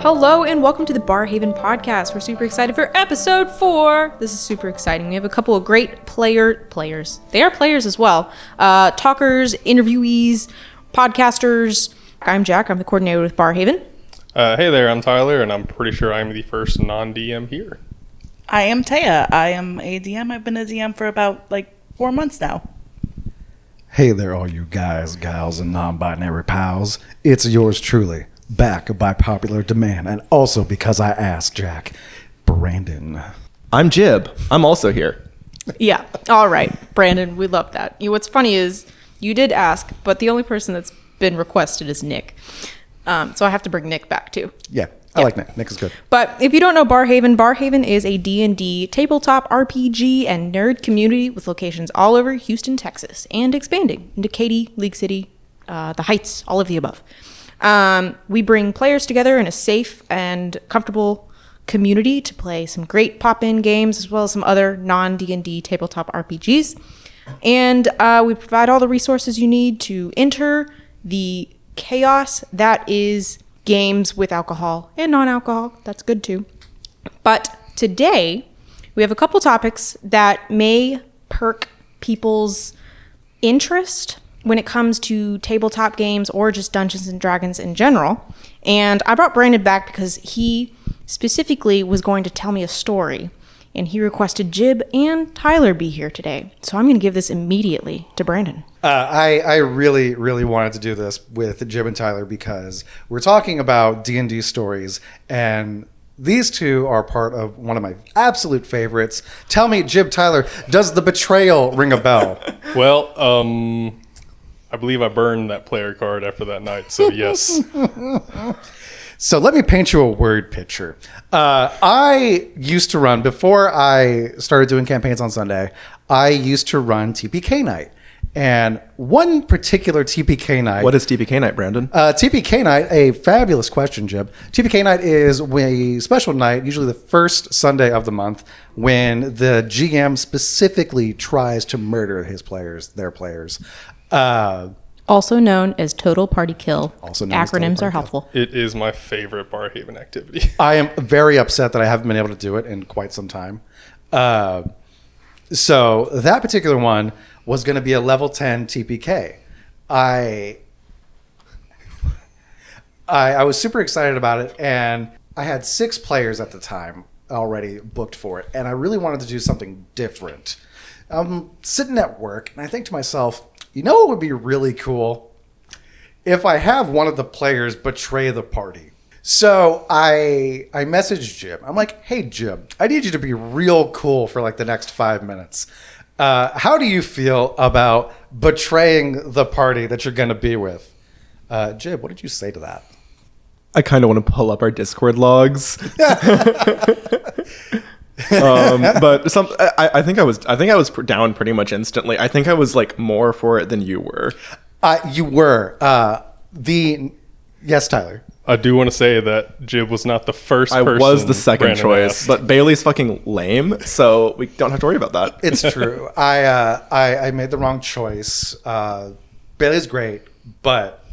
Hello and welcome to the BarHaven podcast. We're super excited for episode 4. This is super exciting. We have a couple of great players. They are players as well. Talkers, interviewees, podcasters. I'm Jack. I'm the coordinator with BarHaven. Hey there, I'm Tyler, and I'm pretty sure I'm the first non-DM here. I am Taya. I am a DM. I've been a DM for about 4 months now. Hey there, all you guys, gals, and non-binary pals. It's yours truly, back by popular demand, and also because I asked, Jack, Brandon. I'm Jib. I'm also here. Yeah. All right. Brandon, we love that. What's funny is you did ask, but the only person that's been requested is Nick. So I have to bring Nick back too. Yeah, I like Nick. Nick is good. But if you don't know BarHaven, BarHaven is a D&D tabletop RPG and nerd community with locations all over Houston, Texas, and expanding into Katy, League City, the Heights, all of the above. We bring players together in a safe and comfortable community to play some great pop-in games as well as some other non-D&D tabletop RPGs. And we provide all the resources you need to enter the chaos that is games with alcohol and non-alcohol. That's good too. But today we have a couple topics that may perk people's interest when it comes to tabletop games or just Dungeons and Dragons in general. And I brought Brandon back because he specifically was going to tell me a story, and he requested Jib and Tyler be here today. So I'm going to give this immediately to Brandon. I really wanted to do this with Jib and Tyler because we're talking about D&D stories, and these two are part of one of my absolute favorites. Tell me, Jib, Tyler, does the betrayal ring a bell? Well, I believe I burned that player card after that night, so yes. So let me paint you a word picture. I used to run, before I started doing campaigns on Sunday, I used to run TPK night. And one particular TPK night... What is TPK night, Brandon? TPK night, a fabulous question, Jib. TPK night is a special night, usually the first Sunday of the month, when the GM specifically tries to murder their players. Also known as Total Party Kill. Acronyms are helpful. It is my favorite BarHaven activity. I am very upset that I haven't been able to do it in quite some time. So that particular one was going to be a level 10 TPK. I was super excited about it, and I had 6 players at the time already booked for it, and I really wanted to do something different. I'm sitting at work, and I think to myself, you know what would be really cool? If I have one of the players betray the party. So I messaged Jim. I'm like, hey, Jim, I need you to be real cool for the next 5 minutes. How do you feel about betraying the party that you're going to be with? Jib, what did you say to that? I kind of want to pull up our Discord logs. But I think I was down pretty much instantly. I think I was more for it than you were. You were. Yes, Tyler. I do want to say that Jib was not the first person. I was the second Brandon choice, asked. but Bailey's fucking lame, so we don't have to worry about that. It's true. I made the wrong choice. Bailey's great, but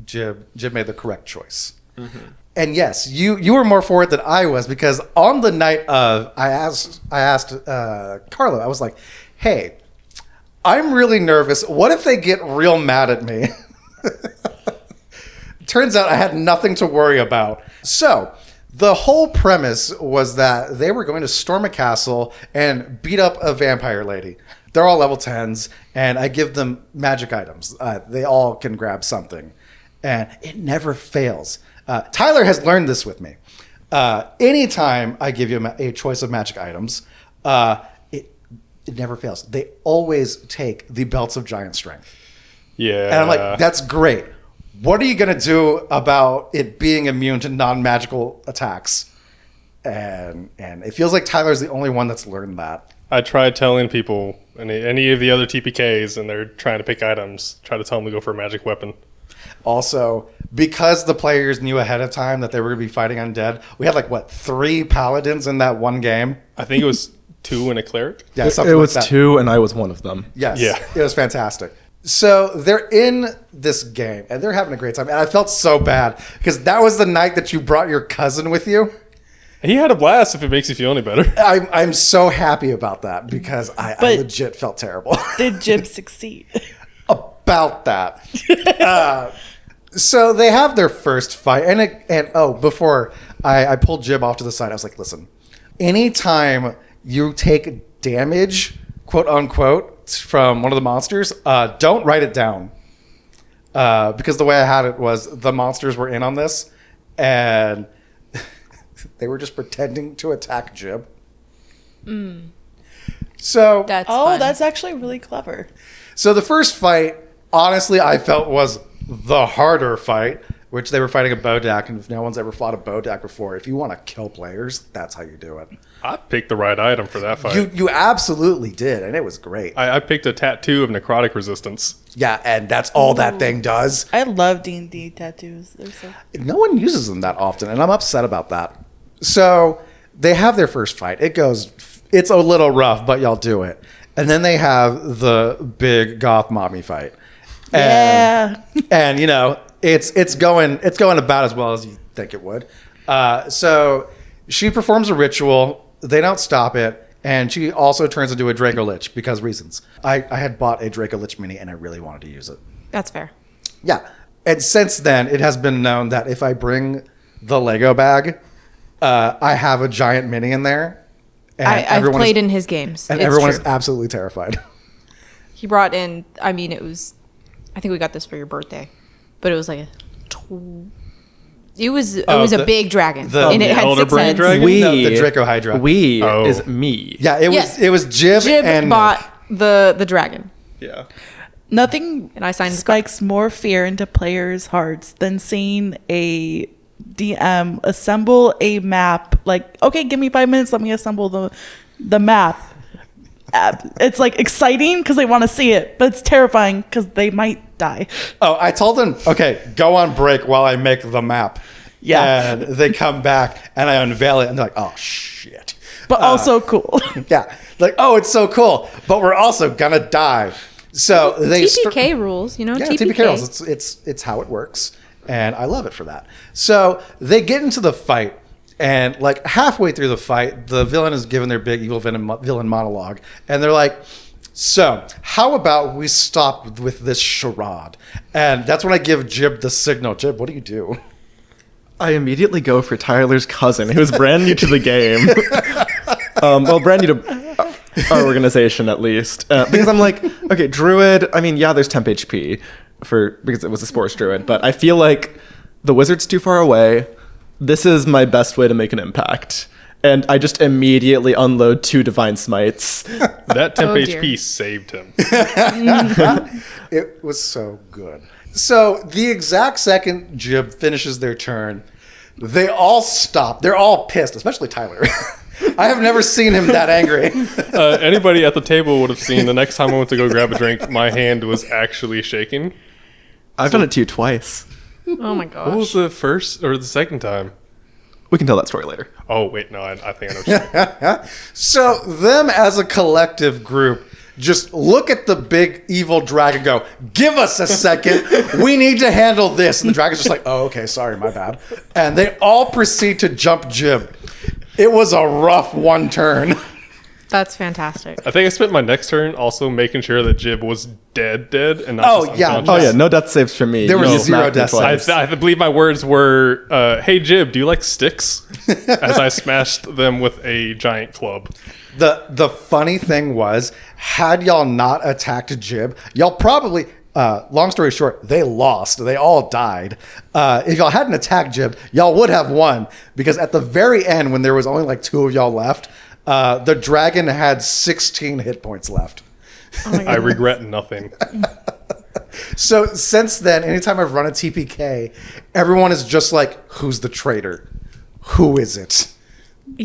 Jib made the correct choice. Mm-hmm. And yes, you were more for it than I was, because on the night of, I asked Carlo, I was like, hey, I'm really nervous. What if they get real mad at me? Turns out I had nothing to worry about. So the whole premise was that they were going to storm a castle and beat up a vampire lady. They're all level 10s, and I give them magic items. They all can grab something, and it never fails. Tyler has learned this with me. Anytime I give you a choice of magic items, it never fails. They always take the belts of giant strength. Yeah. And I'm like, that's great. What are you going to do about it being immune to non-magical attacks? And it feels like Tyler's the only one that's learned that. I tried telling people, any of the other TPKs, and they're trying to pick items, try to tell them to go for a magic weapon. Also, because the players knew ahead of time that they were going to be fighting undead, we had 3 paladins in that one game. I think it was 2 and a cleric. Yeah, it was 2, and I was one of them. Yes, Yeah. It was fantastic. So they're in this game and they're having a great time. And I felt so bad because that was the night that you brought your cousin with you. He had a blast if it makes you feel any better. I'm so happy about that because I legit felt terrible. Did Jib succeed? About that. So they have their first fight. And before I pulled Jib off to the side, I was like, listen, anytime you take damage, quote unquote, from one of the monsters, don't write it down. Because the way I had it was the monsters were in on this and they were just pretending to attack Jib. So That's actually really clever. So the first fight, honestly, I felt was the harder fight, which they were fighting a Bodak, and if no one's ever fought a Bodak before, if you want to kill players, that's how you do it. I picked the right item for that fight. You absolutely did, and it was great. I picked a tattoo of necrotic resistance. Yeah, and that's all that thing does. I love D&D tattoos. They're so... No one uses them that often, and I'm upset about that. So they have their first fight. It's a little rough, but y'all do it. And then they have the big goth mommy fight. And, and it's going about as well as you think it would. So she performs a ritual. They don't stop it. And she also turns into a Draco Lich because reasons. I had bought a Draco Lich mini and I really wanted to use it. That's fair. Yeah. And since then, it has been known that if I bring the Lego bag, I have a giant mini in there. And I've played in his games. And It's everyone true. is absolutely terrified. He brought in, I think we got this for your birthday, but it was like it was a big dragon. And it had Elder 6 Brain heads. Dragon? The Draco Hydra. Is me. Yeah, it was Jib and bought the dragon. Yeah. Nothing And I signed spikes more fear into players' hearts than seeing a DM assemble a map. Like, okay, give me 5 minutes, let me assemble the map. It's like exciting because they want to see it, but it's terrifying because they might die. Oh, I told them, okay, go on break while I make the map. Yeah. And they come back and I unveil it and they're like, oh shit. But also cool. Yeah. Like, oh, it's so cool, but we're also gonna die. So they TPK rules, Yeah, TPK. TPK rules. It's how it works, and I love it for that. So they get into the fight, and like halfway through the fight, the villain is given their big evil villain monologue, and they're like, "So how about we stop with this charade?" And that's when I give Jib the signal. Jib, what do you do? I immediately go for Tyler's cousin, who's brand new to the game. Brand new to our organization, at least. Because I'm like, okay, Druid, there's temp HP because it was a Sports Druid, but I feel like the Wizard's too far away. This is my best way to make an impact. And I just immediately unload 2 Divine Smites. That temp Oh, dear. HP saved him. It was so good. So the exact second Jib finishes their turn, they all stop. They're all pissed, especially Tyler. I have never seen him that angry. Anybody at the table would have seen the next time I went to go grab a drink, my hand was actually shaking. I've done it to you twice. Oh my What was gosh. the first or the second time? We can tell that story later. Oh, wait, no, I think I know what you're saying. So them as a collective group just look at the big evil dragon and go, give us a second. We need to handle this. And the dragon's just like, oh, okay, sorry, my bad. And they all proceed to jump Jib. It was a rough one turn. That's fantastic. I think I spent my next turn also making sure that Jib was dead, and not Oh, just yeah. unconscious. Oh, yeah, no death saves for me. There were You 0 smacked me death twice. saves. I believe my words were, hey, Jib, do you like sticks? As I smashed them with a giant club. The funny thing was, had y'all not attacked Jib, y'all probably, long story short, they lost. They all died. If y'all hadn't attacked Jib, y'all would have won. Because at the very end, when there was only like 2 of y'all left, the dragon had 16 hit points left. I regret nothing. So since then, anytime I've run a TPK, everyone is just like, who's the traitor? Who is it?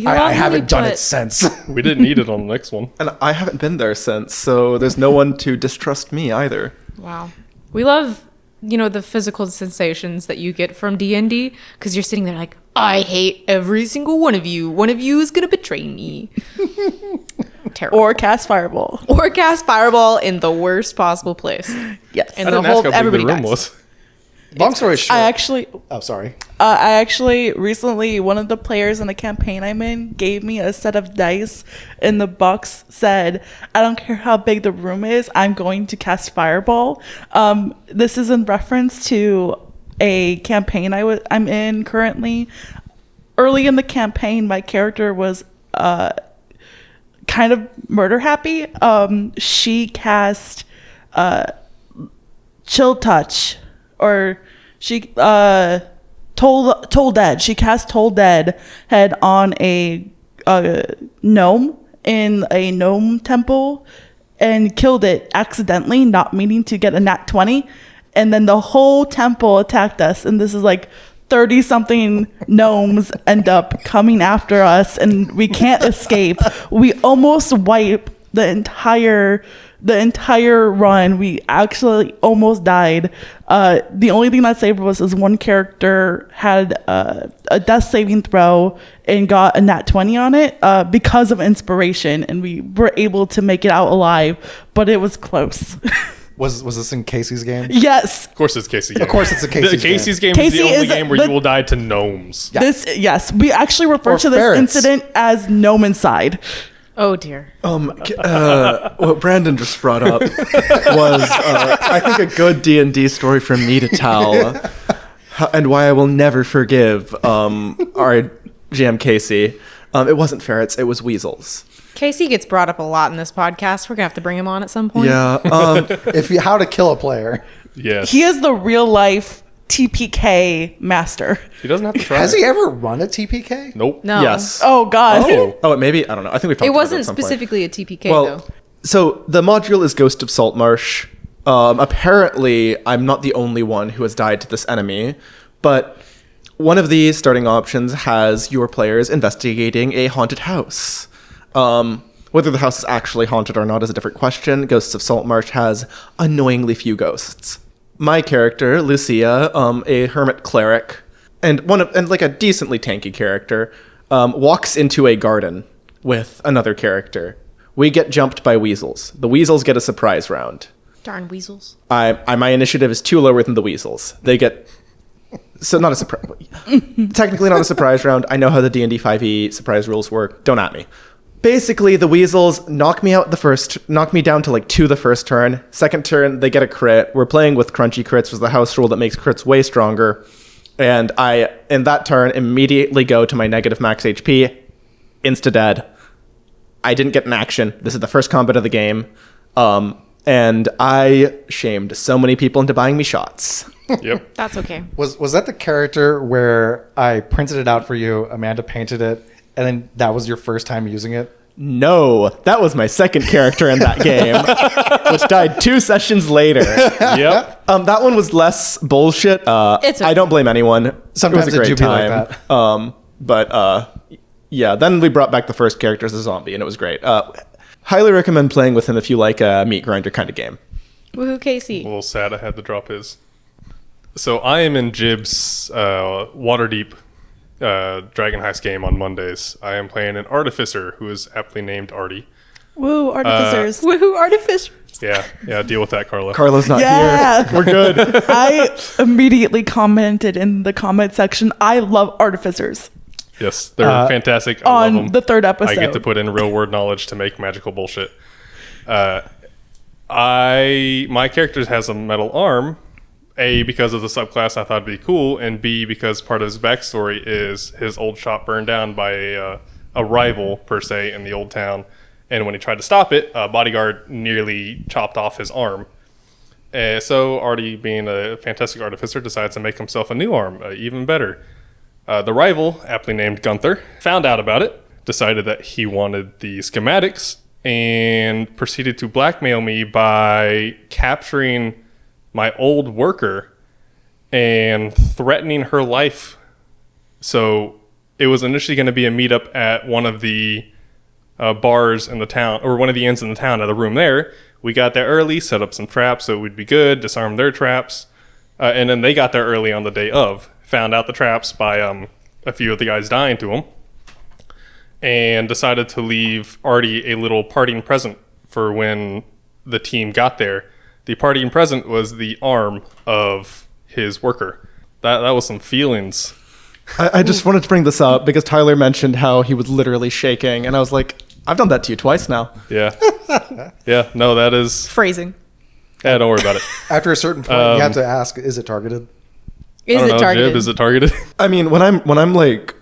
I haven't done it since. We didn't need it on the next one. And I haven't been there since, so there's no one to distrust me either. Wow. We love, the physical sensations that you get from D&D because you're sitting there like, I hate every single one of you. One of you is going to betray me. Terrible. Or cast fireball. Or cast fireball in the worst possible place. Yes. And I the didn't whole ask how big everybody the room dies. was. Long story short. I actually recently, one of the players in the campaign I'm in gave me a set of dice, and the box said, "I don't care how big the room is, I'm going to cast fireball." This is in reference to a campaign I'm in currently. Early in the campaign, my character was kind of murder happy. She cast chill touch, or she toll dead. She cast toll dead head on a gnome in a gnome temple and killed it accidentally, not meaning to get a nat 20. And then the whole temple attacked us, and this is like 30 something gnomes end up coming after us, and we can't escape. We almost wipe the entire run. We actually almost died. The only thing that saved us is one character had a death saving throw and got a nat 20 on it because of inspiration, and we were able to make it out alive, but it was close. Was this in Casey's game? Yes. Of course, it's Casey. Game. Of course, it's a Casey's game. Casey's game Casey is the only is game where the- you will die to gnomes. Yeah. Yes, we actually refer Or to this ferrets. incident as Gnomicide. Oh dear. What Brandon just brought up was, I think, a good D&D story for me to tell, and why I will never forgive our GM Casey. It wasn't ferrets; it was weasels. Casey gets brought up a lot in this podcast. We're gonna have to bring him on at some point. Yeah. How to kill a player. Yes. He is the real life TPK master. He doesn't have to try. Has he ever run a TPK? Nope. No. Yes. Oh God. Oh, maybe I don't know. I think we've talked It about wasn't at some point. specifically a TPK Well, though. so the module is Ghost of Saltmarsh. Apparently, I'm not the only one who has died to this enemy, but one of the starting options has your players investigating a haunted house. Whether the house is actually haunted or not is a different question. Ghosts of Saltmarsh has annoyingly few ghosts. My character, Lucia, a hermit cleric, and like a decently tanky character, walks into a garden with another character. We get jumped by weasels. The weasels get a surprise round. Darn weasels. My initiative is 2 lower than the weasels. They get not a surprise. Technically not a surprise round. I know how the D&D 5e surprise rules work. Don't at me. Basically, the weasels knock me down to like 2 the first turn. Second turn, they get a crit. We're playing with crunchy crits, which is the house rule that makes crits way stronger. And I, in that turn, immediately go to my negative max HP, insta-dead. I didn't get an action. This is the first combat of the game. And I shamed so many people into buying me shots. Yep. That's okay. Was that the character where I printed it out for you, Amanda painted it, and then that was your first time using it? No, that was my second character in that game, which died 2 sessions later. Yep. That one was less bullshit. It's okay. I don't blame anyone. Sometimes it was a it great do be like time. that. But yeah, then we brought back the first character as a zombie, and it was great. Highly recommend playing with him if you like a meat grinder kind of game. Woohoo, Casey. A little sad I had to drop his. So I am in Jib's Waterdeep Dragon Heist game on Mondays. I am playing an artificer who is aptly named Artie. Woo, artificers. Woohoo, artificial. Yeah, deal with that, Carla. Carlo's not Yeah. here. We're good. I immediately commented in the comment section, I love artificers Yes, they're fantastic. I love on them. the third episode. I get to put in real world knowledge to make magical bullshit. My character has a metal arm. A, because of the subclass I thought it'd be cool, and B, because part of his backstory is his old shop burned down by a rival, per se, in the old town. And when he tried to stop it, a bodyguard nearly chopped off his arm. So Artie, being a fantastic artificer, decides to make himself a new arm, even better. The rival, aptly named Gunther, found out about it, decided that he wanted the schematics, and proceeded to blackmail me by capturing my old worker and threatening her life. So it was initially going to be a meetup at one of the bars in the town, or one of the inns in the town, at a room there. We got there early, set up some traps so it would be good, disarm their traps, and then they got there early on the day of, found out the traps by a few of the guys dying to them, and decided to leave Artie a little parting present for when the team got there. The parting present was the arm of his worker. That was some feelings. I just wanted to bring this up because Tyler mentioned how he was literally shaking, and I was like, I've done that to you twice now. Yeah. Yeah, no, that is... Phrasing. Yeah, don't worry about it. After a certain point, you have to ask, is it targeted? I Is don't it know, targeted? Jib, is it targeted? I mean, when I'm like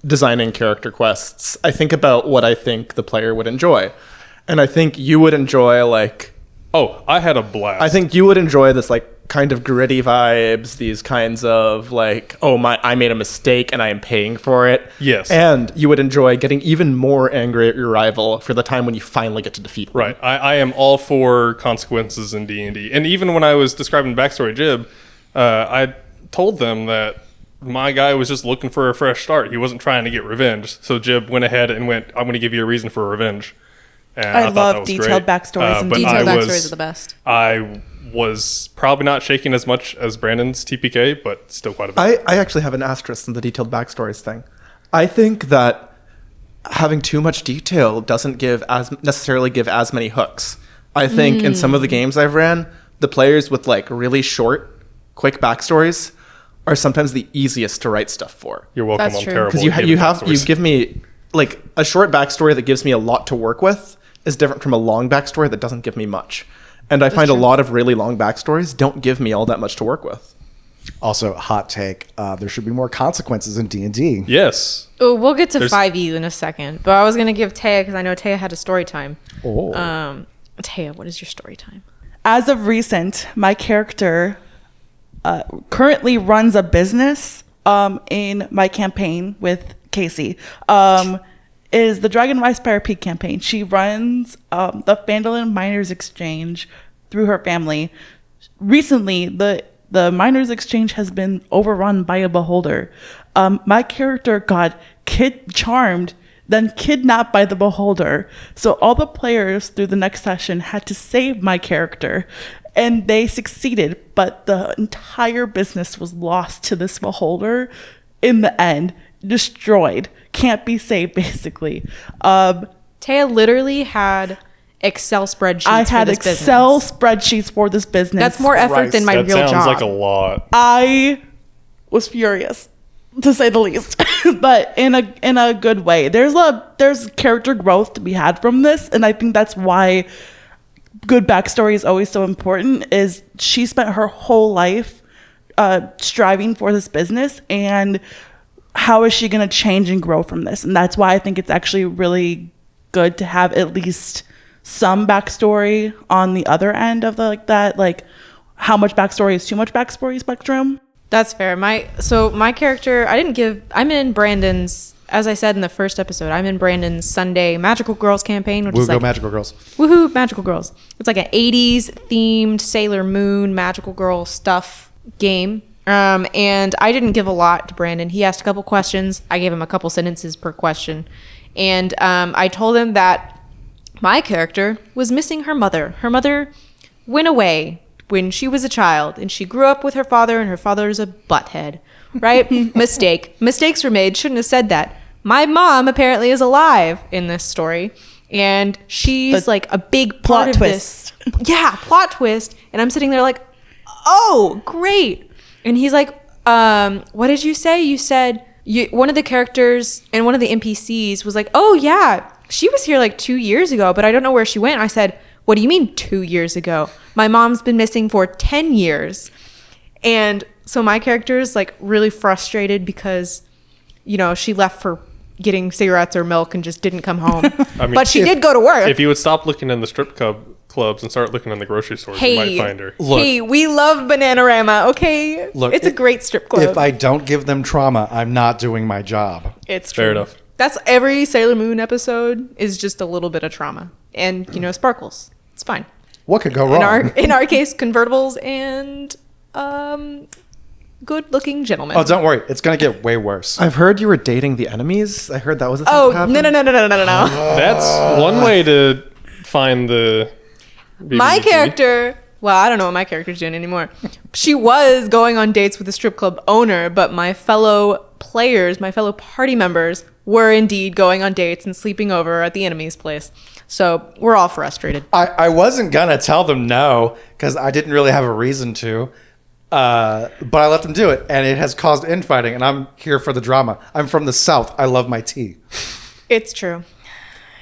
designing character quests, I think about what I think the player would enjoy. And I think you would enjoy like... Oh, I had a blast. I think you would enjoy this like kind of gritty vibes, these kinds of like, I made a mistake and I am paying for it. Yes. And you would enjoy getting even more angry at your rival for the time when you finally get to defeat them. Right. I am all for consequences in D&D. And even when I was describing backstory Jib, I told them that my guy was just looking for a fresh start. He wasn't trying to get revenge. So Jib went ahead and went, I'm going to give you a reason for revenge. And I thought love that was detailed great. backstories and but Detailed I backstories are the best. I was probably not shaking as much as Brandon's TPK, but still quite a bit. I actually have an asterisk in the detailed backstories thing. I think that having too much detail doesn't necessarily give as many hooks. I think in some of the games I've ran, the players with like really short, quick backstories are sometimes the easiest to write stuff for. You're welcome That's on true. terrible. Because you giving backstories. give me like a short backstory that gives me a lot to work with is different from a long backstory that doesn't give me much. And I find a lot of really long backstories don't give me all that much to work with. Also, hot take, there should be more consequences in D&D. Yes. Oh, we'll get to There's- 5e in a second, but I was gonna give Taya because I know Taya had a story time. Oh. Taya, what is your story time? As of recent, my character currently runs a business in my campaign with Casey. Is the Dragon Rice BarHaven campaign. She runs the Phandalin Miners Exchange through her family. Recently, the Miners Exchange has been overrun by a beholder. My character got charmed, then kidnapped by the beholder. So all the players through the next session had to save my character. And they succeeded, but the entire business was lost to this beholder in the end. Destroyed. Can't be saved, basically. Taya literally had Excel spreadsheets. I for had this Excel business. spreadsheets for this business. That's more effort than my That real sounds job. like a lot. I was furious, to say the least, but in a good way. There's character growth to be had from this, and I think that's why good backstory is always so important. Is she spent her whole life striving for this business, and how is she going to change and grow from this? And that's why I think it's actually really good to have at least some backstory on the other end of like how much backstory is too much backstory spectrum. That's fair. My character, I'm in Brandon's, as I said in the first episode, I'm in Brandon's Sunday Magical Girls campaign, which We'll is go like Magical Girls. woohoo, Magical Girls. It's like an 80s themed Sailor Moon Magical Girl stuff game. And I didn't give a lot to Brandon. He asked a couple questions. I gave him a couple sentences per question. And I told him that my character was missing her mother. Her mother went away when she was a child, and she grew up with her father, and her father's a butthead, right? Mistakes were made. Shouldn't have said that. My mom apparently is alive in this story, and she's like a big part plot of twist. this. Yeah, plot twist. And I'm sitting there like, oh, great. And he's like, what did you say? You said one of the characters and one of the NPCs was like, oh yeah, she was here like 2 years ago, but I don't know where she went. I said, what do you mean 2 years ago? My mom's been missing for 10 years. And so my character is like really frustrated because, she left for getting cigarettes or milk and just didn't come home. I mean, but she did go to work. If you would stop looking in the strip clubs and start looking in the grocery stores, you might find her. Look. Hey, we love Bananarama, okay? Look, it's a great strip club. If I don't give them trauma, I'm not doing my job. It's true. Fair enough. That's every Sailor Moon episode is just a little bit of trauma. And, sparkles. It's fine. What could go wrong? In our case, convertibles and good-looking gentlemen. Oh, don't worry. It's going to get way worse. I've heard you were dating the enemies. I heard that was a thing Oh, that no. happened. That's one way to find the... My character... Well, I don't know what my character's doing anymore. She was going on dates with the strip club owner, but my fellow players, my fellow party members, were indeed going on dates and sleeping over at the enemy's place. So we're all frustrated. I wasn't gonna tell them no because I didn't really have a reason to, but I let them do it, and it has caused infighting. And I'm here for the drama. I'm from the South. I love my tea. It's true.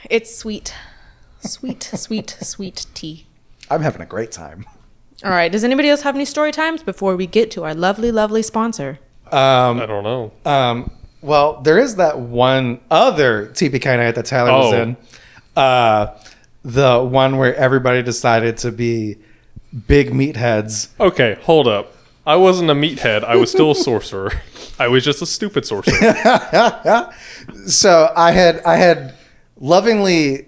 It's sweet, sweet tea. I'm having a great time. All right. Does anybody else have any story times before we get to our lovely sponsor? I don't know. Well, there is that one other TPK night that Tyler was in. The one where everybody decided to be big meatheads. Okay, hold up. I wasn't a meathead. I was still a sorcerer. I was just a stupid sorcerer. So I had lovingly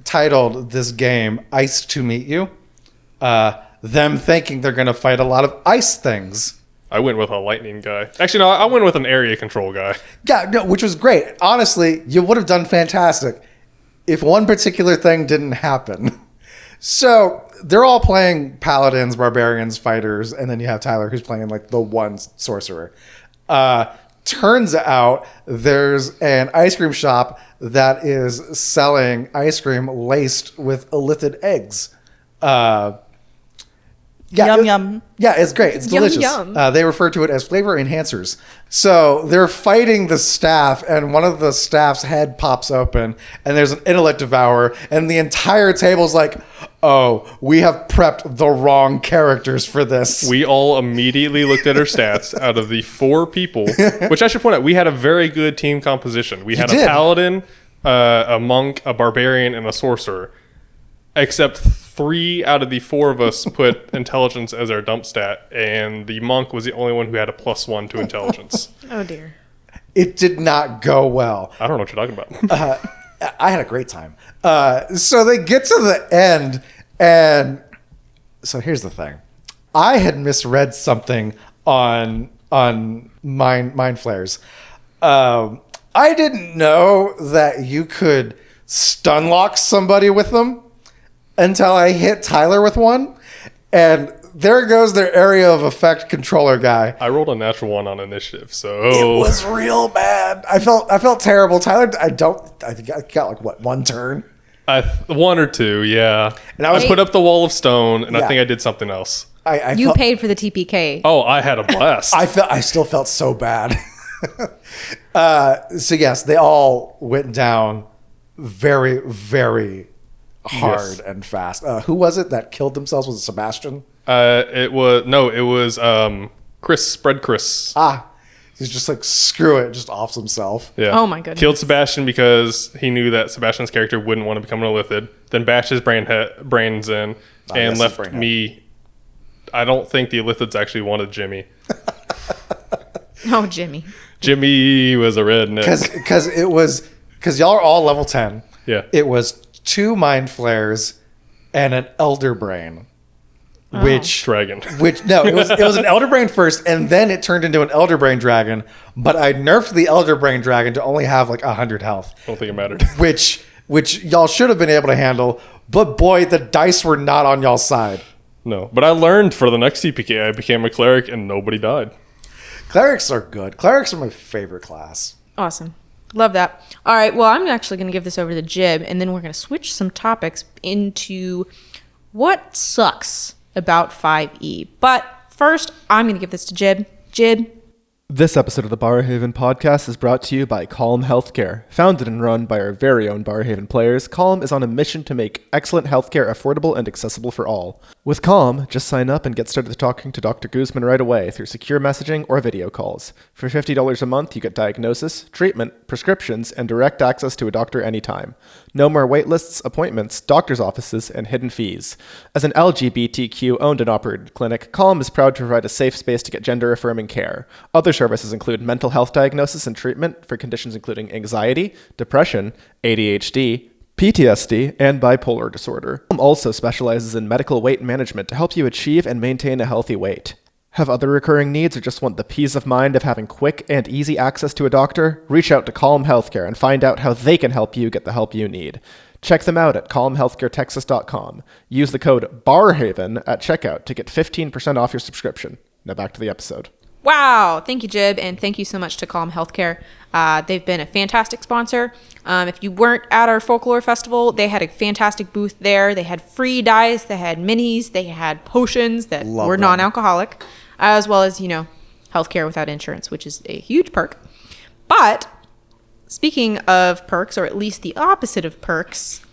titled this game "Ice to Meet You." Them thinking they're going to fight a lot of ice things. I went with a lightning guy. Actually, no, I went with an area control guy. Yeah, no, which was great. Honestly, you would have done fantastic if one particular thing didn't happen. So they're all playing paladins, barbarians, fighters, and then you have Tyler who's playing like the one sorcerer. Turns out there's an ice cream shop that is selling ice cream laced with illithid eggs. Yum. Yeah, it's great. It's Yum, delicious. yum. They refer to it as flavor enhancers. So they're fighting the staff, and one of the staff's head pops open, and there's an intellect devourer, and the entire table's like, oh, we have prepped the wrong characters for this. We all immediately looked at our stats. Out of the 4 people, which I should point out, we had a very good team composition. We had did. a paladin, a monk, a barbarian, and a sorcerer. Except 3 out of the 4 of us put intelligence as our dump stat, and the monk was the only one who had a +1 to intelligence. Oh, dear. It did not go well. I don't know what you're talking about. I had a great time. So they get to the end, and so here's the thing. I had misread something on Mind Flayers. I didn't know that you could stun lock somebody with them until I hit Tyler with one. And there goes their area of effect controller guy. I rolled a natural 1 on initiative, so It was real bad. I felt terrible. Tyler, I think I got like what, 1 turn? 1 or 2, yeah. And I was- I put up the wall of stone, and Yeah. I think I did something else. I You felt, paid for the TPK. Oh, I had a blast. I still felt so bad. So yes, they all went down very, very hard Yes. and fast. Who was it that killed themselves? Was it Sebastian? It was Chris. He's just like, screw it, just offs himself. Yeah. Oh my goodness. Killed Sebastian because he knew that Sebastian's character wouldn't want to become an illithid. Then bashed his brains in yes, and his left brain me. I don't think the illithids actually wanted Jimmy. Oh, Jimmy. Jimmy was a redneck. Because y'all are all level 10. Yeah. It was 2 mind flares and an elder brain. Oh. Which Dragon. no, it was an elder brain first, and then it turned into an elder brain dragon. But I nerfed the elder brain dragon to only have like 100 health, I don't think it mattered. which y'all should have been able to handle. But boy, the dice were not on y'all's side. No. But I learned for the next TPK, I became a cleric and nobody died. Clerics are good. Clerics are my favorite class. Awesome. Love that. All right. Well, I'm actually going to give this over to Jib, and then we're going to switch some topics into what sucks about 5e. But first, I'm going to give this to Jib. Jib. This episode of the BarHaven podcast is brought to you by Calm Healthcare. Founded and run by our very own BarHaven players, Calm is on a mission to make excellent healthcare affordable and accessible for all. With Calm, just sign up and get started talking to Dr. Guzman right away through secure messaging or video calls. For $50 a month, you get diagnosis, treatment, prescriptions, and direct access to a doctor anytime. No more wait lists, appointments, doctor's offices, and hidden fees. As an LGBTQ owned and operated clinic, Calm is proud to provide a safe space to get gender-affirming care. Other services include mental health diagnosis and treatment for conditions including anxiety, depression, ADHD, PTSD, and bipolar disorder. Calm also specializes in medical weight management to help you achieve and maintain a healthy weight. Have other recurring needs or just want the peace of mind of having quick and easy access to a doctor? Reach out to Calm Healthcare and find out how they can help you get the help you need. Check them out at calmhealthcaretexas.com. Use the code BARHAVEN at checkout to get 15% off your subscription. Now back to the episode. Wow. Thank you, Jib. And thank you so much to Calm Healthcare. They've been a fantastic sponsor. If you weren't at our folklore festival, they had a fantastic booth there. They had free dice, they had minis, they had potions that were non-alcoholic, as well as, healthcare without insurance, which is a huge perk. But speaking of perks, or at least the opposite of perks,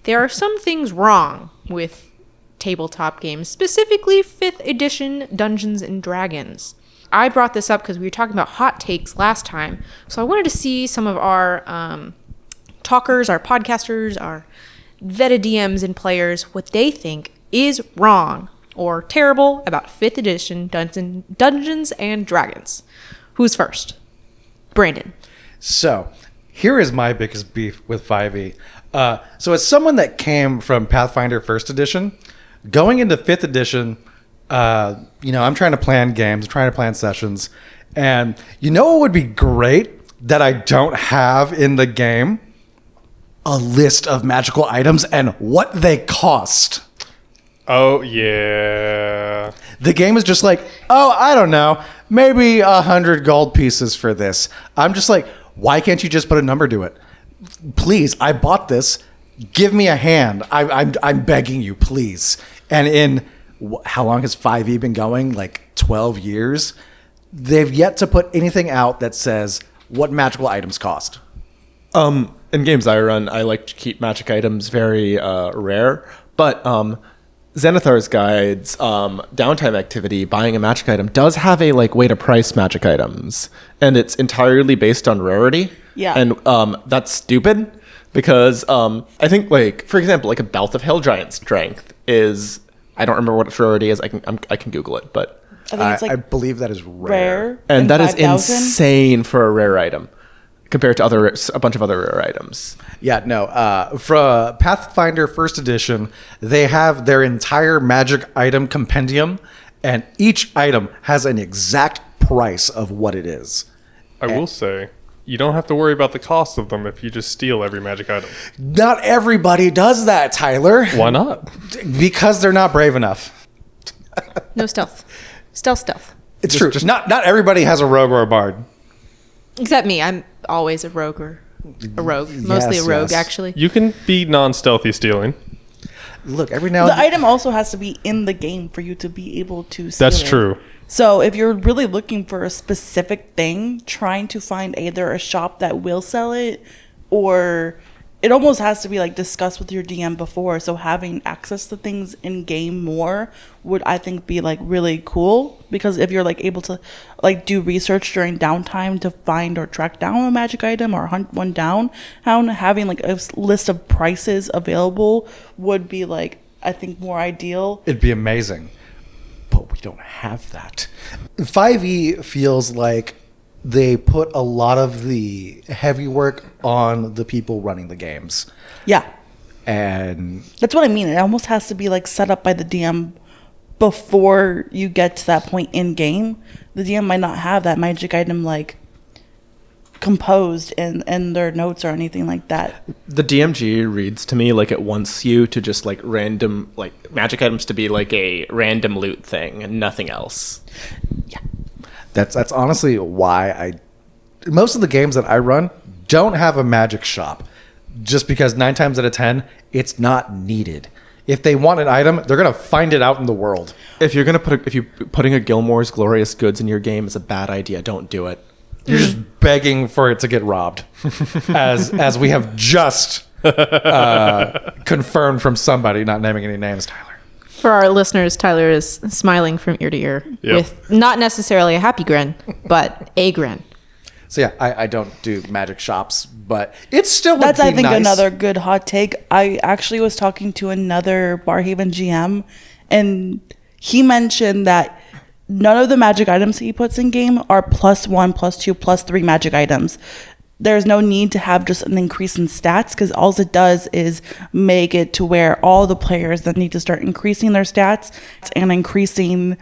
there are some things wrong with tabletop games, specifically 5th edition Dungeons and Dragons. I brought this up because we were talking about hot takes last time. So I wanted to see some of our talkers, our podcasters, our vetted DMs and players, what they think is wrong or terrible about 5th edition Dungeons and Dragons. Who's first? Brandon. So, here is my biggest beef with 5e. So, as someone that came from Pathfinder 1st edition, going into 5th edition, I'm trying to plan games, trying to plan sessions, and what would be great that I don't have in the game? A list of magical items and what they cost. Oh, yeah. The game is just like, I don't know, maybe 100 gold pieces for this. I'm just like, why can't you just put a number to it? Please, I bought this. Give me a hand. I'm begging you, please. And how long has 5e been going? Like 12 years? They've yet to put anything out that says what magical items cost. In games I run, I like to keep magic items very rare, but Zenithar's Guide's downtime activity, buying a magic item, does have a way to price magic items, and it's entirely based on rarity. Yeah. And that's stupid because I think, for example, a Belt of Hill Giant Strength is, I don't remember what its rarity is. I can Google it, but I think it's I believe that is rare. and that is 5,000? insane for a rare item compared to a bunch of other rare items. Yeah, no. For Pathfinder 1st edition, they have their entire magic item compendium, and each item has an exact price of what it is. I will say, you don't have to worry about the cost of them if you just steal every magic item. Not everybody does that, Tyler. Why not? Because they're not brave enough. No stealth. Stealth. It's true. Not everybody has a rogue or a bard. Except me. I'm always a rogue or a rogue. Mostly a rogue, yes. actually. You can be non-stealthy stealing. Look, every now The and then. item also has to be in the game for you to be able to steal That's it. true. So if you're really looking for a specific thing, trying to find either a shop that will sell it, or it almost has to be discussed with your DM before. So having access to things in game more would, I think, be really cool, because if you're able to do research during downtime to find or track down a magic item or hunt one down, having a list of prices available would be I think more ideal. It'd be amazing. But we don't have that. 5e feels like they put a lot of the heavy work on the people running the games. Yeah. And That's what I mean. It almost has to be set up by the DM before you get to that point in game. The DM might not have that magic item composed in their notes or anything like that. The DMG reads to me like it wants you to just random magic items to be a random loot thing and nothing else. Yeah. that's honestly why most of the games that I run don't have a magic shop. Just because 9 times out of 10, it's not needed. If they want an item, they're gonna find it out in the world. If you're putting a Gilmore's Glorious Goods in your game is a bad idea, don't do it. You're just begging for it to get robbed, as we have just confirmed from somebody, not naming any names, Tyler. For our listeners, Tyler is smiling from ear to ear with not necessarily a happy grin, but a grin. So yeah, I don't do magic shops, but it still would That's, be I think, nice. another good hot take. I actually was talking to another BarHaven GM, and he mentioned that none of the magic items he puts in game are +1, +2, +3 magic items. There's no need to have just an increase in stats, because all it does is make it to where all the players that need to start increasing their stats and increasing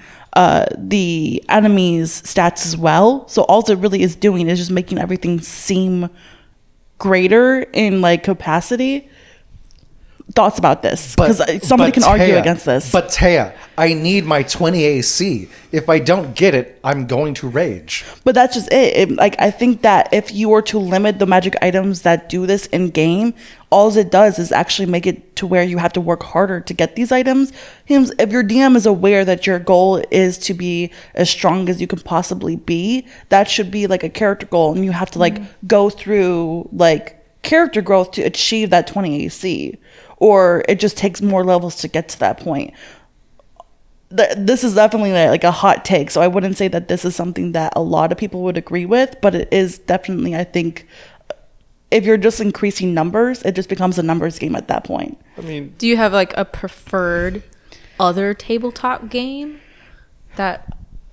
the enemy's stats as well. So all it really is doing is just making everything seem greater in capacity. thoughts about this, because somebody can argue against this. But Taya, I need my 20 AC. If I don't get it, I'm going to rage. But that's just it. Like, I think that if you were to limit the magic items that do this in game, all it does is actually make it to where you have to work harder to get these items. If your DM is aware that your goal is to be as strong as you can possibly be, that should be like a character goal, and you have to like go through like character growth to achieve that 20 AC. Or it just takes more levels to get to that point. This is definitely like a hot take, so I wouldn't say that this is something that a lot of people would agree with, but it is definitely, I think, if you're just increasing numbers, it just becomes a numbers game at that point. I mean, Do you have like a preferred other tabletop game that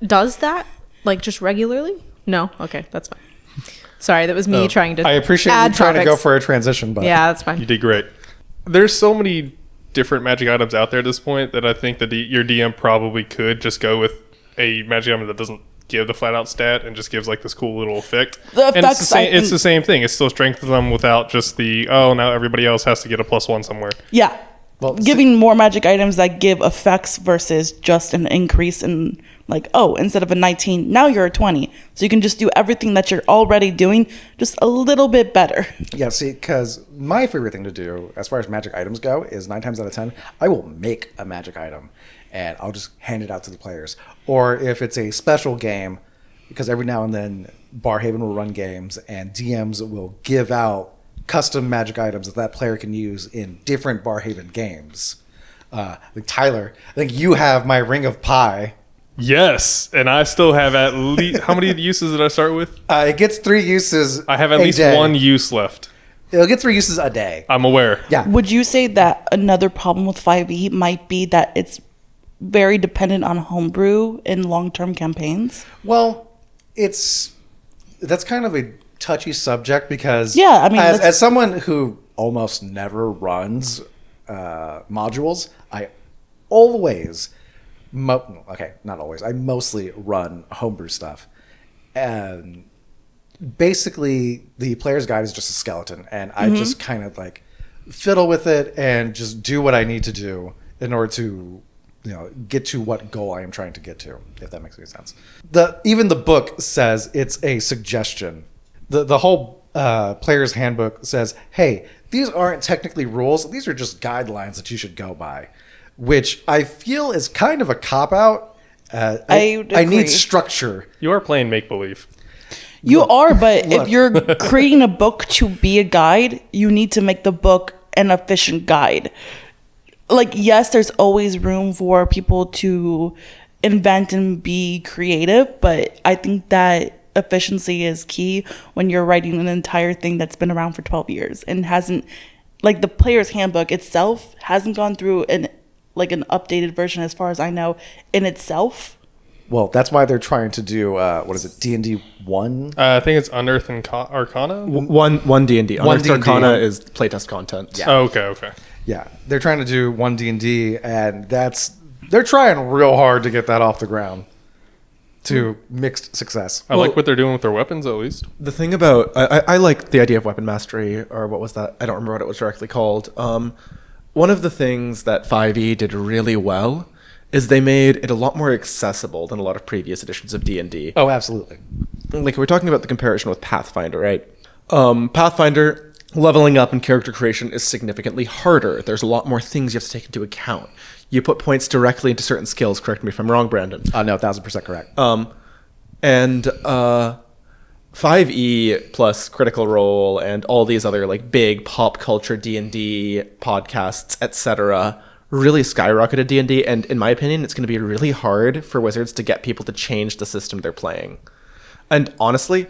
does that, like just regularly? No? Okay, that's fine. Sorry, that was me trying to I appreciate you add trying to go topics. for a transition, but Yeah, that's fine. you did great. There's so many different magic items out there at this point that I think that your DM probably could just go with a magic item that doesn't give the flat out stat and just gives like this cool little effect. The And effects, it's the same thing. It still strengthens them without just the, oh, now everybody else has to get a +1 somewhere. Yeah. Well, Giving more magic items that give effects versus just an increase in, like, oh, instead of a 19, now you're a 20. So you can just do everything that you're already doing just a little bit better. yeah, see, because my favorite thing to do as far as magic items go is 9 times out of 10, I will make a magic item and I'll just hand it out to the players. Or if it's a special game, because every now and then BarHaven will run games and DMs will give out custom magic items that player can use in different BarHaven games. Like Tyler, I think you have my Ring of Pie. Yes, and I still have at least, how many uses did I start with? It gets 3 uses. I have at a least day. 1 use left. It'll get 3 uses a day. I'm aware. Yeah. Would you say that another problem with 5e might be that it's very dependent on homebrew in long-term campaigns? Well, that's kind of a touchy subject because Yeah, I mean, as someone who almost never runs modules, I always not always, I mostly run homebrew stuff, and basically the player's guide is just a skeleton, and I just kind of like fiddle with it and just do what I need to do in order to get to what goal I am trying to get to, if that makes any sense. Even the book says it's a suggestion. The whole player's handbook says, hey, these aren't technically rules. These are just guidelines that you should go by, which I feel is kind of a cop-out. I would I agree. need structure. You are playing make-believe. You are, but if you're creating a book to be a guide, you need to make the book an efficient guide. Like, yes, there's always room for people to invent and be creative, but I think that efficiency is key when you're writing an entire thing that's been around for 12 years and hasn't, like, the player's handbook itself hasn't gone through an updated version, as far as I know, in itself. Well, that's why they're trying to do, what is it, D&D 1? I think it's Unearth and Arcana. One D&D. One Unearthed D&D. Arcana is playtest content. Yeah. Oh, okay. Yeah, they're trying to do 1 D&D, and they're trying real hard to get that off the ground to mixed success. I like what they're doing with their weapons, at least. The thing about I like the idea of weapon mastery, or what was that? I don't remember what it was directly called. One of the things that 5e did really well is they made it a lot more accessible than a lot of previous editions of D&D. Oh, absolutely. Like, we're talking about the comparison with Pathfinder, right? Pathfinder, leveling up and character creation is significantly harder. There's a lot more things you have to take into account. You put points directly into certain skills. Correct me if I'm wrong, Brandon. No, 1,000% correct. And 5e plus Critical Role and all these other like big pop culture D&D podcasts, etc., really skyrocketed D&D. And in my opinion, it's going to be really hard for Wizards to get people to change the system they're playing. And honestly,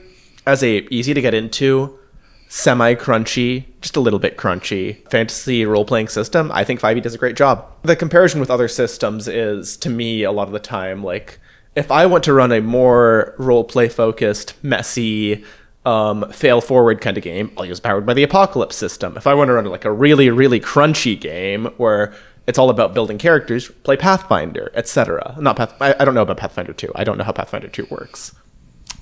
as a easy to get into, semi-crunchy, just a little bit crunchy fantasy role-playing system, I think 5e does a great job. The comparison with other systems is, to me, a lot of the time, like, if I want to run a more role-play focused, messy, fail-forward kind of game, I'll use Powered by the Apocalypse system. If I want to run like a really, really crunchy game where it's all about building characters, play Pathfinder, etc. I don't know about Pathfinder 2. I don't know how Pathfinder 2 works.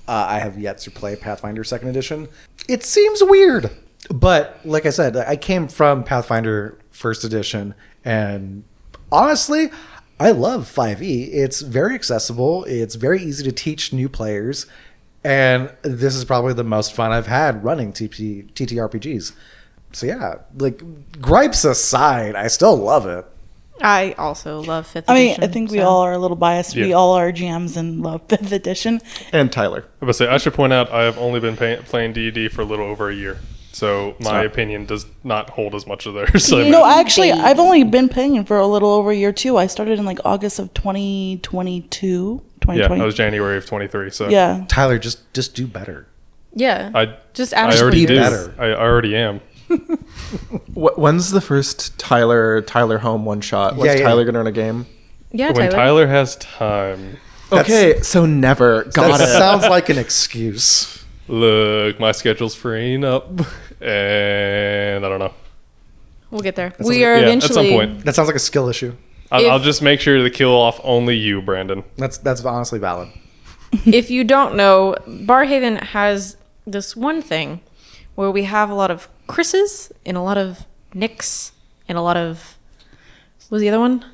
I have yet to play Pathfinder 2nd Edition. It seems weird, but like I said, I came from Pathfinder first edition. And honestly, I love 5e. It's very accessible. It's very easy to teach new players. And this is probably the most fun I've had running TTRPGs. So yeah, like gripes aside, I still love it. I also love 5th I mean, edition. I think we all are a little biased. We Yeah. all are GMs and love 5th edition. And Tyler. I would say I should point out I have only been playing D&D for a little over a year, so my opinion does not hold as much of theirs. So No, actually, I've only been playing for a little over a year too. I started in like August of 2022. yeah, 2020. that was January of 23. So Yeah. Tyler, just do better. Yeah. I just I add already be do. better. I already am. When's the first Tyler home one shot? When's Yeah. Tyler gonna run a game? Yeah, When Tyler has time. Okay, so never. Got That it. sounds like an excuse. Look, my schedule's freeing up, and I don't know. We'll get there. We are Yeah, eventually. at some point. That sounds like a skill issue. I'll just make sure to kill off only you, Brandon. That's honestly valid. If you don't know, BarHaven has this one thing where we have a lot of Chris's and a lot of Nicks and a lot of. What was the other one?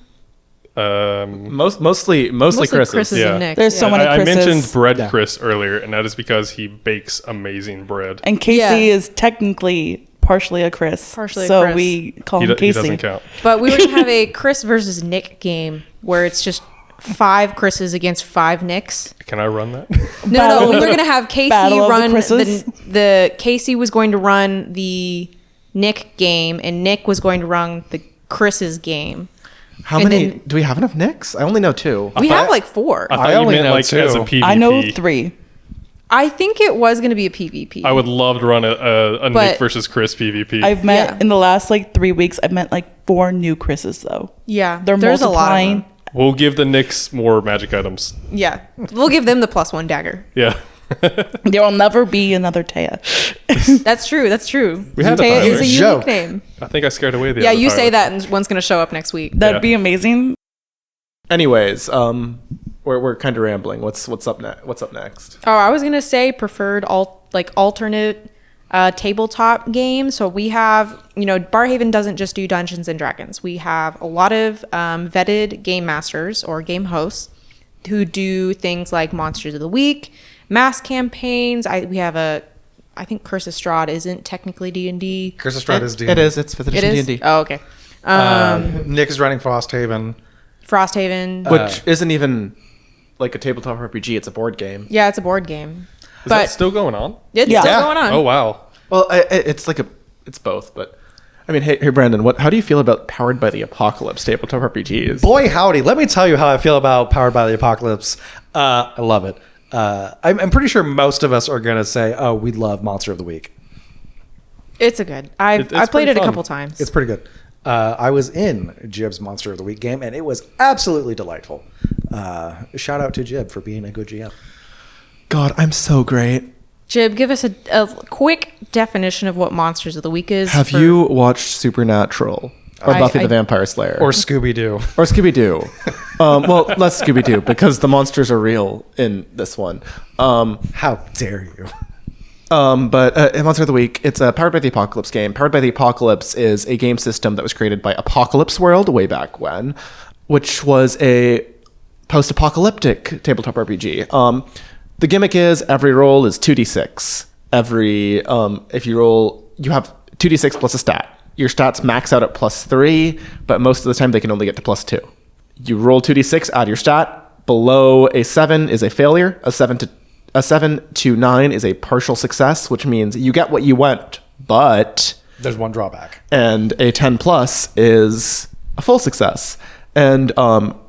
Mostly Chris's. Yeah. and Nicks. There's so many I Chris's. mentioned Bread Yeah. Chris earlier, and that is because he bakes amazing bread. And Casey Yeah. is technically partially a Chris. Partially a so Chris. we call He, him he Casey. doesn't count. But we were gonna have a Chris versus Nick game where it's just 5 Chris's against 5 Nicks. Can I run that? No, Battle we of were the- gonna have Casey Battle of the run Chris's? the Casey was going to run the Nick game, and Nick was going to run the Chris's game. How And many? then- Do we have enough Nicks? I only know 2. We have like 4. I thought I you only meant know like two. as a PvP. I know 3. I think it was going to be a PvP. I would love to run a But- Nick versus Chris PvP. I've met Yeah. in the last like 3 weeks. I've met like 4 new Chris's though. Yeah, They're there's a lot of multiplying. them. We'll give the Nicks more magic items. Yeah, we'll give them the +1 dagger. Yeah. There will never be another Taya. That's true. That's true. We had a Taya Tyler. is a unique Joke. name. I think I scared away the Yeah, other you Tyler. say that, and one's going to show up next week. That'd Yeah. be amazing. Anyways, we're kind of rambling. What's up next? Oh, I was going to say preferred alternate tabletop games. So we have, BarHaven doesn't just do Dungeons and Dragons. We have a lot of vetted game masters or game hosts who do things like Monsters of the Week, mass campaigns. We have I think Curse of Strahd isn't technically D&D. Curse of Strahd is It is. It's 5th It edition is? D&D. Oh, okay. Nick is running Frosthaven. Frosthaven. Which isn't even like a tabletop RPG. It's a board game. Yeah, it's a board game. Is But that still going on? it's Yeah. still Yeah. going on. Oh, wow. Well, it's like it's both. But I mean, hey Brandon, how do you feel about Powered by the Apocalypse tabletop RPGs? Boy, howdy. Let me tell you how I feel about Powered by the Apocalypse. I love it. I'm pretty sure most of us are going to say, oh, we love Monster of the Week. It's a good. I've It's played pretty it a fun. couple times. It's pretty good. I was in Jib's Monster of the Week game, and it was absolutely delightful. Shout out to Jib for being a good GM. God, I'm so great. Jib, give us a quick definition of what Monsters of the Week is. Have you watched Supernatural or Buffy I- the Vampire Slayer Or Scooby-Doo. or Scooby Doo? Well, less Scooby Doo because the monsters are real in this one. How dare you? But Monster of the Week, it's a Powered by the Apocalypse game. Powered by the Apocalypse is a game system that was created by Apocalypse World way back when, which was a post-apocalyptic tabletop RPG. The gimmick is every roll is 2d6. If you roll, you have 2d6 plus a stat. Your stats max out at +3, but most of the time they can only get to +2. You roll 2d6, add your stat. Below a 7 is a failure. A 7 to 9 is a partial success, which means you get what you want, but... There's one drawback. And a 10 plus is a full success. And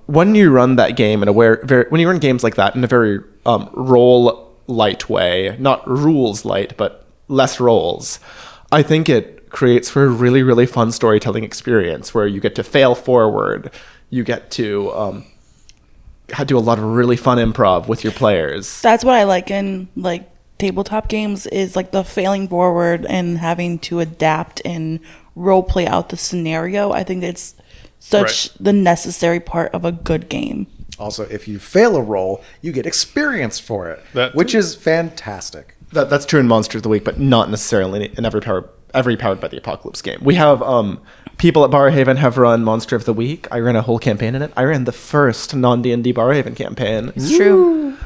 when you run that game when you run games like that in a very role light way, not rules light, but less rolls, I think it creates for a really, really fun storytelling experience where you get to fail forward. You get to do a lot of really fun improv with your players. That's what I like in like tabletop games is like the failing forward and having to adapt and role play out the scenario. I think it's such the necessary part of a good game. Also, if you fail a roll, you get experience for it, That which too. is fantastic. That's true in Monsters of the Week, but not necessarily in every every Powered by the Apocalypse game. We have people at BarHaven have run Monster of the Week. I ran a whole campaign in it. I ran the first non-D&D BarHaven campaign. It's true.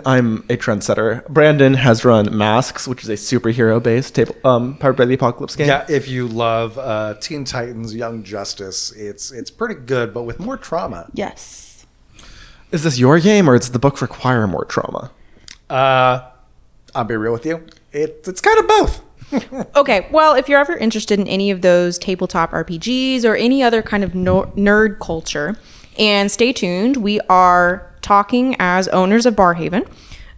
I'm a trendsetter. Brandon has run Masks, which is a superhero-based Powered by the Apocalypse game. Yeah, if you love Teen Titans Young Justice, it's pretty good, but with more trauma. Yes. Is this your game, or does the book require more trauma? I'll be real with you. It's kind of both. Okay, well, if you're ever interested in any of those tabletop RPGs or any other kind of nerd culture, and stay tuned, we are talking as owners of BarHaven,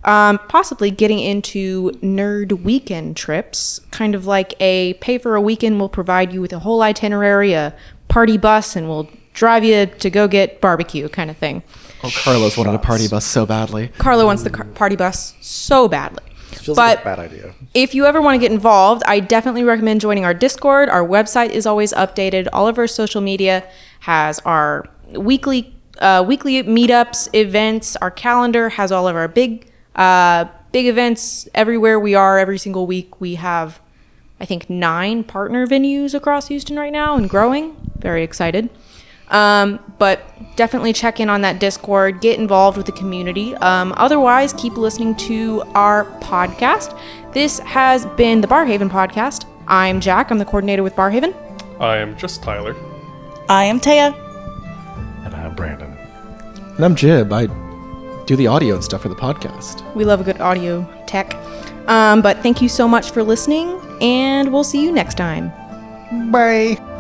possibly getting into nerd weekend trips, kind of like a pay for a weekend. We'll provide you with a whole itinerary, a party bus, and we'll drive you to go get barbecue kind of thing. Oh, Carlos wanted a party bus so badly. Carlo wants the party bus so badly. Feels like a bad idea. If you ever want to get involved, I definitely recommend joining our Discord. Our website is always updated. All of our social media has our weekly meetups, events. Our calendar has all of our big events everywhere we are. Every single week we have, I think, 9 partner venues across Houston right now and growing. Very excited. But definitely check in on that Discord, get involved with the community. Otherwise, keep listening to our podcast. This has been the BarHaven podcast. I'm Jack. I'm the coordinator with BarHaven. I am just Tyler. I am Taya. And I'm Brandon. And I'm Jib. I do the audio and stuff for the podcast. We love a good audio tech. But thank you so much for listening, and we'll see you next time. Bye.